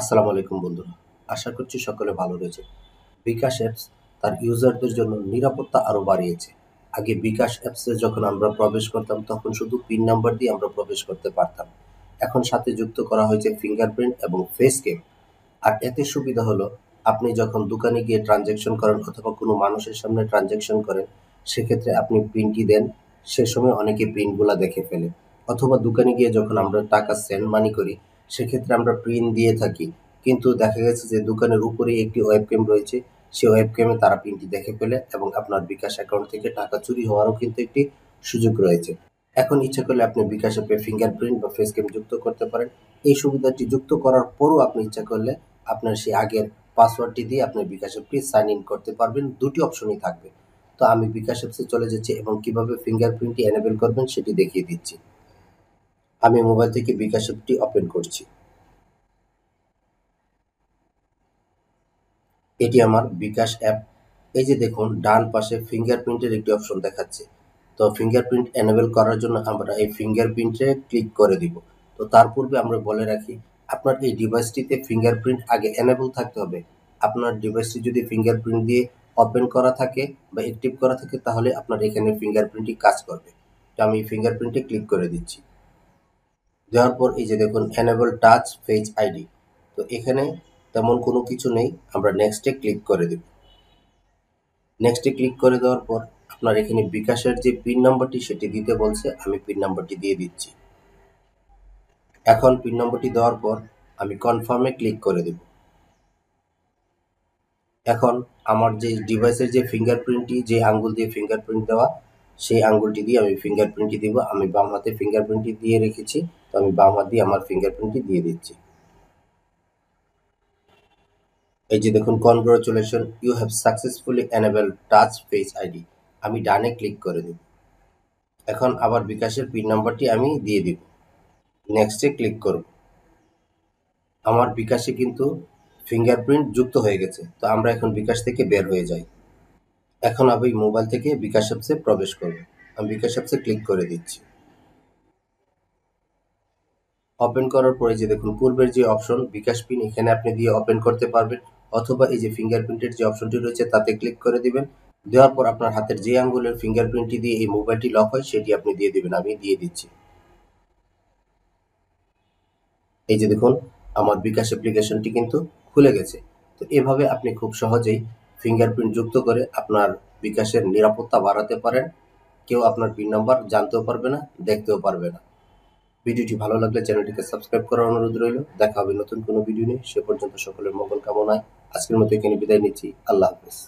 আসসালামু আলাইকুম বন্ধুরা। আশা করছি সকলে ভালো রয়েছে। বিকাশ অ্যাপস তার ইউজারদের জন্য নিরাপত্তা আরো বাড়িয়েছে। আগে বিকাশ অ্যাপসে যখন আমরা প্রবেশ করতাম তখন শুধু পিন নাম্বার দিয়ে আমরা প্রবেশ করতে পারতাম। এখন সাথে যুক্ত করা হয়েছে ফিঙ্গারপ্রিন্ট এবং ফেস স্ক্যান। আর এতে সুবিধা হলো আপনি যখন দোকানে গিয়ে ট্রানজ্যাকশন করেন অথবা কোনো মানুষের সামনে ট্রানজ্যাকশন করেন, সেক্ষেত্রে আপনি পিনটি দেন, সে সময় অনেকে পিনগুলা দেখে ফেলে। অথবা দোকানে গিয়ে যখন আমরা টাকা সেন্ড মানি করি, সেক্ষেত্রে আমরা পিন দিয়ে থাকি। কিন্তু দেখা গেছে যে দোকানের উপরেই একটি ওয়েবক্যাম রয়েছে, সেই ওয়েবক্যামে তারা পিনটি দেখে ফেলে এবং আপনার বিকাশ অ্যাকাউন্ট থেকে টাকা চুরি হওয়ারও কিন্তু একটি সুযোগ রয়েছে। এখন ইচ্ছা করলে আপনি বিকাশ অ্যাপে ফিঙ্গারপ্রিন্ট বা ফেস ক্যাম যুক্ত করতে পারেন। এই সুবিধাটি যুক্ত করার পরও আপনি ইচ্ছা করলে আপনার সেই আগের পাসওয়ার্ডটি দিয়ে আপনি বিকাশ অ্যাপটি সাইন ইন করতে পারবেন। দুটি অপশনই থাকবে। তো আমি বিকাশ অ্যাপসে চলে যাচ্ছি এবং কিভাবে ফিঙ্গারপ্রিন্টটি এনেবল করবেন সেটি দেখিয়ে দিচ্ছি। আমি মোবাইল থেকে বিকাশ অ্যাপটি ওপেন করছি। এটি আমার বিকাশ অ্যাপ। এই যে দেখুন ডান পাশে ফিঙ্গারপ্রিন্টের একটি অপশন দেখাচ্ছে। তো ফিঙ্গারপ্রিন্ট এনেবল করার জন্য আমরা এই ফিঙ্গারপ্রিন্টে ক্লিক করে দিব। তো তার পূর্বে আমরা বলে রাখি, আপনার এই ডিভাইসটিতে ফিঙ্গারপ্রিন্ট আগে এনেবল থাকতে হবে। আপনার ডিভাইসটি যদি ফিঙ্গারপ্রিন্ট দিয়ে ওপেন করা থাকে বা অ্যাক্টিভ করা থাকে তাহলে আপনার এখানে ফিঙ্গারপ্রিন্টটি কাজ করবে। তো আমি ফিঙ্গারপ্রিন্টে ক্লিক করে দিচ্ছি। দেওয়ার পর এই যে দেখুন এনেবল টাচ ফেস আইডি। তো এখানে তেমন কোনো কিছু নেই, আমরা নেক্সটে ক্লিক করে দেব। নেক্সটে ক্লিক করে দেওয়ার পর আপনার এখানে বিকাশের যে পিন নাম্বারটি সেটি দিতে বলছে, আমি পিন নাম্বারটি দিয়ে দিচ্ছি। এখন পিন নাম্বারটি দেওয়ার পর আমি কনফার্মে ক্লিক করে দেব। এখন আমার যে ডিভাইসের যে ফিঙ্গারপ্রিন্টটি, যে আঙ্গুল দিয়ে ফিঙ্গারপ্রিন্ট দেওয়া, সেই আঙ্গুলটি দিয়ে আমি ফিঙ্গারপ্রিন্টটি দিব। আমি বাম হাতে ফিঙ্গারপ্রিন্টটি দিয়ে রেখেছি, তো আমি বাম হাত দিয়ে আমার ফিঙ্গারপ্রিন্টটি দিয়ে দিচ্ছি। এই যে দেখুন congratulation, you have successfully enabled touch face ID. আমি ডানে ক্লিক করে দেব। এখন আবার বিকাশের পিন নাম্বারটি আমি দিয়ে দিব। নেক্সটে ক্লিক করব। আমার বিকাশে কিন্তু ফিঙ্গারপ্রিন্ট যুক্ত হয়ে গেছে। তো আমরা এখন বিকাশ থেকে বের হয়ে যাই। এখন আমি মোবাইল থেকে বিকাশ অ্যাপসে প্রবেশ করব। আমি বিকাশ অ্যাপসে ক্লিক করে দিচ্ছি। ওপেন করার পরে যে দেখুন পূর্বের যে অপশন বিকাশ পিন, এখানে আপনি দিয়ে ওপেন করতে পারবেন। অথবা এই যে ফিঙ্গারপ্রিন্টের যে অপশনটি রয়েছে তাতে ক্লিক করে দিবেন। দেওয়ার পর আপনার হাতের যে আঙ্গুলের ফিঙ্গারপ্রিন্টটি দিয়ে এই মোবাইলটি লক হয় সেটি আপনি দিয়ে দিবেন। আমি দিয়ে দিচ্ছি। এই যে দেখুন আমার বিকাশ অ্যাপ্লিকেশনটি কিন্তু খুলে গেছে। তো এভাবে আপনি খুব সহজেই ফিঙ্গারপ্রিন্ট যুক্ত করে আপনার বিকাশের নিরাপত্তা বাড়াতে পারেন। কেউ আপনার পিন নাম্বার জানতেও পারবে না, দেখতেও পারবে না। ভিডিওটি ভালো লাগলে চ্যানেলটিকে সাবস্ক্রাইব করার অনুরোধ রইল। দেখা হবে নতুন কোনো ভিডিও নিয়ে। সে পর্যন্ত সকলের মঙ্গল কামনায় আজকের মতো এখানে বিদায় নিচ্ছি। আল্লাহ হাফেজ।